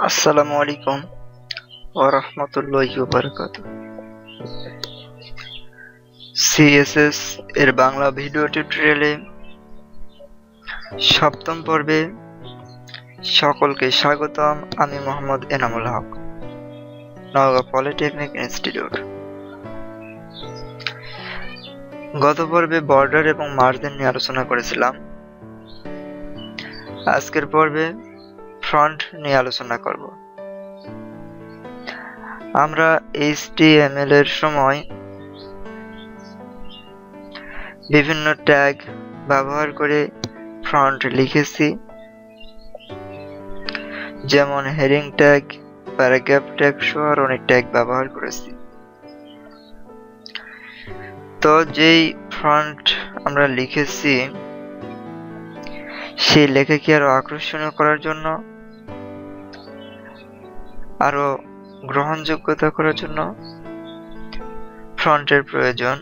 আসসালামু আলাইকুম ওয়া রাহমাতুল্লাহি ওয়া বারাকাতুহু। সিএসএস এর বাংলা ভিডিও টিউটোরিয়ালে সপ্তম পর্বে সকলকে স্বাগতম। আমি মোহাম্মদ এনামুল হক, নওগাঁ পলিটেকনিক ইনস্টিটিউট। গত পর্বে বর্ডার এবং মার্জিন নিয়ে আলোচনা করেছিলাম। আজকের পর্বে ফ্রন্ট নিয়ে আলোচনা করব। আমরা HTML এর সময় বিভিন্ন ট্যাগ ব্যবহার করে ফ্রন্ট লিখেছি, যেমন হেডিং ট্যাগ, প্যারাগ্রাফ ট্যাগ সহ আর অনেক ট্যাগ ব্যবহার করেছি। তো যেই ফ্রন্ট আমরা লিখেছি সেই লেখাকে আরো আকর্ষণীয় করার জন্য, আরো গ্রহণযোগ্যতা করার জন্য ফ্রন্টের প্রয়োজন।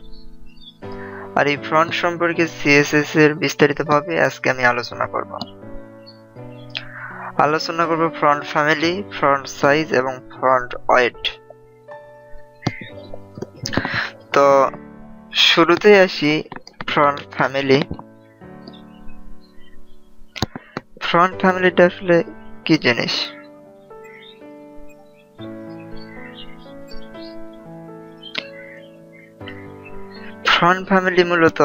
আর এই ফ্রন্ট সম্পর্কে সিএসএস এর বিস্তারিতভাবে আজকে আমি আলোচনা করব ফ্রন্ট ফ্যামিলি, ফ্রন্ট সাইজ এবং ফ্রন্ট ওয়েট। তো শুরুতেই আসি ফ্রন্ট ফ্যামিলি। ফ্রন্ট ফ্যামিলিটা আসলে কি জিনিস? ফ্রন্ট ফ্যামিলি মূলত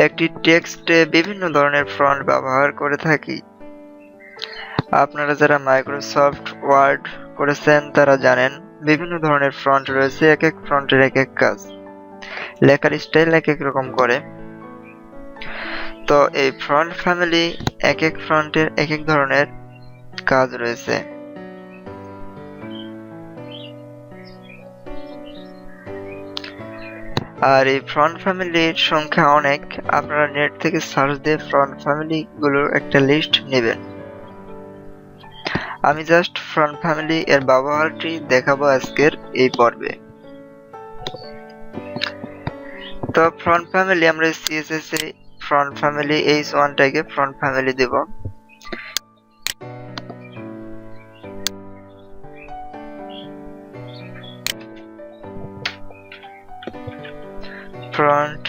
একটি টেক্সটে বিভিন্ন ধরনের ফন্ট ব্যবহার করে থাকি। আপনারা যারা মাইক্রোসফট ওয়ার্ড করেছেন তারা জানেন বিভিন্ন ধরনের ফন্ট রয়েছে, এক এক ফন্টের এক এক কাজ, লেখার স্টাইল এক এক রকম করে। তো এই ফন্ট ফ্যামিলি এক এক ফন্টের এক এক ধরনের কাজ রয়েছে। আর এই ফ্রন্ট ফ্যামিলির সংখ্যা অনেক। আপনারা নেট থেকে সার্চ দিয়ে ফ্রন্ট ফ্যামিলি গুলোর একটা লিস্ট নেবেন। আমি জাস্ট ফ্রন্ট ফ্যামিলি এর ব্যবহারটি দেখাবো আজকের এই পর্বে। তো ফ্রন্ট ফ্যামিলি আমরা সিএসএস এ ফ্রন্ট ফ্যামিলি H1 ট্যাগে ফ্রন্ট ফ্যামিলি দেব। ফ্রন্ট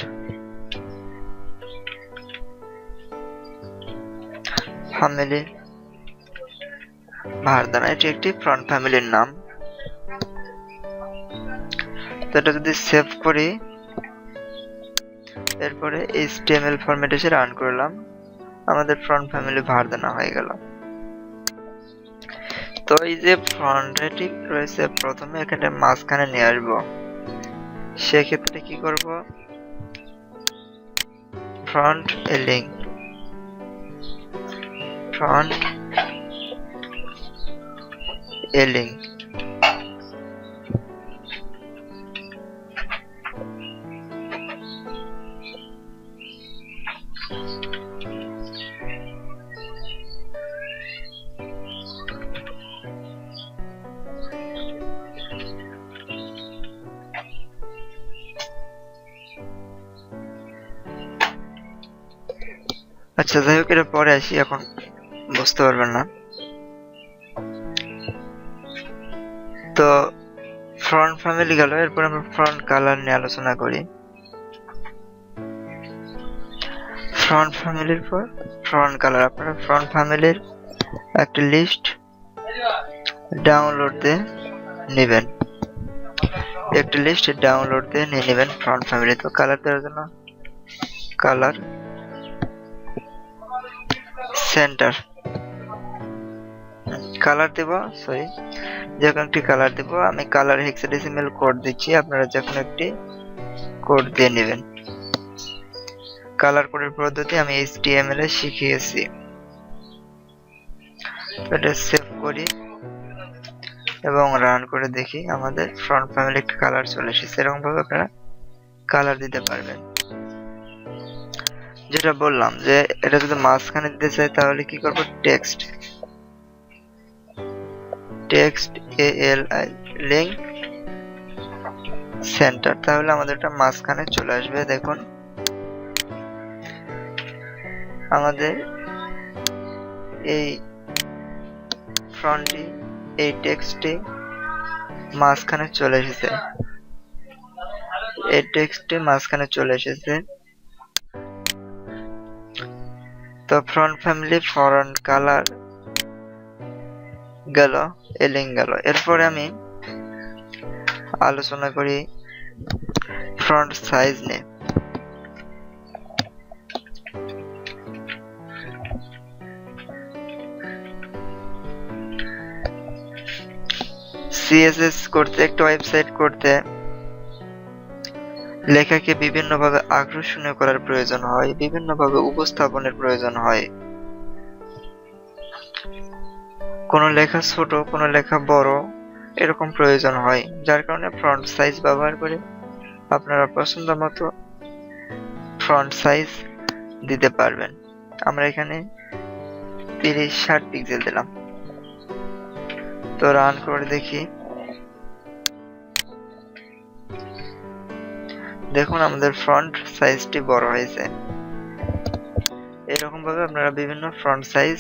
ফ্যামিলি ভারদানা, এটি একটি ফ্রন্ট ফ্যামিলির নাম। তো এটা যদি সেভ করি, এরপরে HTML ফরম্যাটে এসে রান করলাম, আমাদের ফ্রন্ট ফ্যামিলি ভারদানা হয়ে গেল। তো এই যে ফ্রন্টটি রয়েছে, প্রথমে এখানে মাঝখানে নিয়ে আসবো। সেক্ষেত্রে কি করব? Front এলিং, front এলিং। আচ্ছা, যাই হোক, এটা পরে আসি, এখন বুঝতে পারবেন না। তো ফ্রন্ট ফ্যামিলি গেল, এরপর আমরা ফ্রন্ট কালার নিয়ে আলোচনা করি। ফ্রন্ট ফ্যামিলির পর ফ্রন্ট কালার। আপনারা ফ্রন্ট ফ্যামিলির একটা লিস্ট ডাউনলোড দিয়ে নেবেন, একটা লিস্ট ডাউনলোড দিয়ে নিয়ে নেবেন ফ্রন্ট ফ্যামিলি। তো কালার দেওয়ার জন্য কালার সেন্টার কালার দেব, যে কোনো একটি কালার দেব। আমি কালার হেক্সাডেসিমাল কোড দিচ্ছি, আপনারা যে কোনো একটি কোড দিয়ে নেবেন। কালার কোডের পদ্ধতি আমি HTML এ শিখিয়েছি। এটা সেভ করি এবং রান করে দেখি, আমাদের ফ্রন্ট ফ্যামিলি একটা কালার চলে এসেছে। এরকম ভাবে আপনারা কালার দিতে পারবেন। যেটা বললাম যে এটা যদি মাঝখানে দিতে চাই তাহলে কি করব? টেক্সট লিঙ্ক সেন্টার, তাহলে আমাদের এটা মাঝখানে চলে আসবে। দেখুন আমাদের এই ফ্রন্টটি এই টেক্সটটি মাঝখানে চলে এসেছে, এই টেক্সটটি মাঝখানে চলে এসেছে। তো ফ্রন্ট ফ্যামিলি, ফন্ট কালার গেল, এলিং গেল। এরপরে আমি আলোচনা করি ফন্ট সাইজ নিয়ে। সিএসএস করতে, একটা ওয়েবসাইট করতে লেখাকে বিভিন্নভাবে আকর্ষণীয় করার প্রয়োজন হয়, বিভিন্নভাবে উপস্থাপনের প্রয়োজন হয়। কোনো লেখা ছোট, কোনো লেখা বড়, এরকম প্রয়োজন হয়, যার কারণে ফন্ট সাইজ ব্যবহার করে আপনারা পছন্দ মতো ফন্ট সাইজ দিতে পারবেন। আমরা এখানে 30-60 পিক্সেল দিলাম। তো রান করে দেখি, দেখুন আমাদের ফন্ট সাইজটি বড় হয়েছে। এরকম ভাবে আপনারা বিভিন্ন ফন্ট সাইজ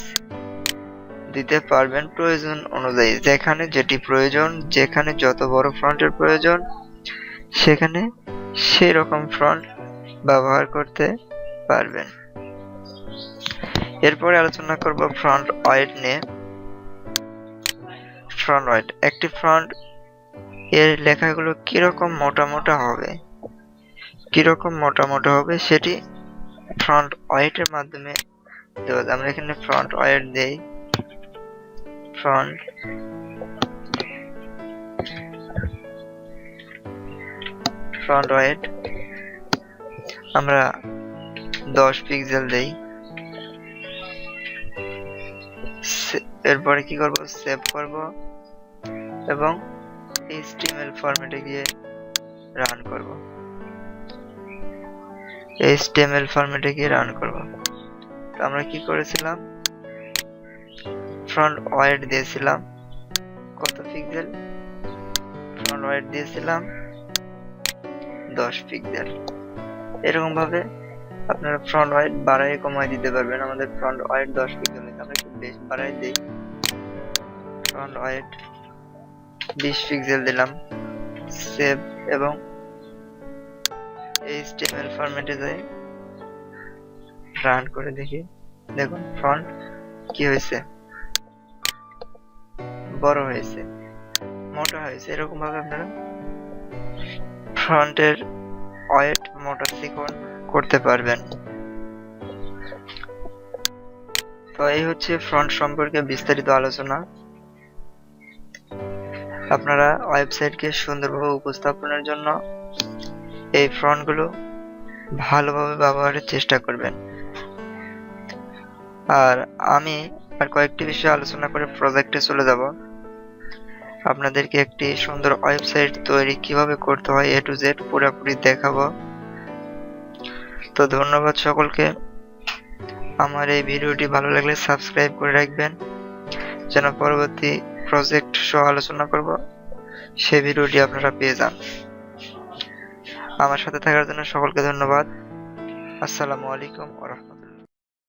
দিতে পারবেন প্রয়োজন অনুযায়ী, যেখানে যেটি প্রয়োজন, যেখানে যত বড় ফন্টের প্রয়োজন সেখানে সেই রকম ফন্ট ব্যবহার করতে পারবেন। এরপরে আলোচনা করব ফন্ট ওয়েট নিয়ে। ফন্ট ওয়েট, একটি ফন্ট এর লেখাগুলো কিরকম মোটা মোটা হবে, কিরকম মোটা মোটা হবে সেটি ফন্ট ওয়েটের মাধ্যমে দেওয়া যায়। আমরা এখানে ফন্ট ওয়েট দেই, ফন্ট ওয়েট আমরা 10 পিক্সেল দেই। এরপরে কি করব, সেভ করব এবং HTML ফরম্যাটে গিয়ে রান করব। HTML ফরম্যাটে গিয়ে রান করব। তো আমরা কি করেছিলাম, ফ্রন্ট ওয়েট দিয়েছিলাম কত পিক্সেল, ফ্রন্ট ওয়েট দিয়েছিলাম 10 পিক্সেল। এরকম ভাবে আপনারা ফ্রন্ট ওয়েট বাড়ায় কমায় দিতে পারবেন। আমাদের ফ্রন্ট ওয়েট 10 পিক্সেল, আমরা একটু বেশি বাড়ায় দেই, ফ্রন্ট ওয়েট 20 পিক্সেল দিলাম। সেভ এবং HTML ফরম্যাটে যাই, রান করে দেখি, দেখুন ফন্ট কি হয়েছে, বড় হয়েছে, মোটা হয়েছে। এরকম ভাবে আপনারা ফন্টের ওয়েট মোটা চিকন করতে পারবেন। তো এই হচ্ছে ফন্ট সম্পর্কে বিস্তারিত আলোচনা। আপনারা ওয়েবসাইটকে সুন্দরভাবে উপস্থাপনের জন্য এই ফন্টগুলো ভালোভাবে ব্যবহারের চেষ্টা করবেন। আর আমি আর কয়েকটি বিষয় আলোচনা করে প্রজেক্টে চলে যাব। আপনাদেরকে একটি সুন্দর ওয়েবসাইট তৈরি কিভাবে করতে হয় A to Z পুরোপুরি দেখাবো। তো ধন্যবাদ সকলকে। আমার এই ভিডিওটি ভালো লাগলে সাবস্ক্রাইব করে রাখবেন, যেন পরবর্তী প্রজেক্ট সহ আলোচনা করব সেই ভিডিওটি আপনারা পেয়ে যান। আমার সাথে থাকার জন্য সকলকে ধন্যবাদ। আসসালামু আলাইকুম ওয়া রাহমাতুল্লাহ।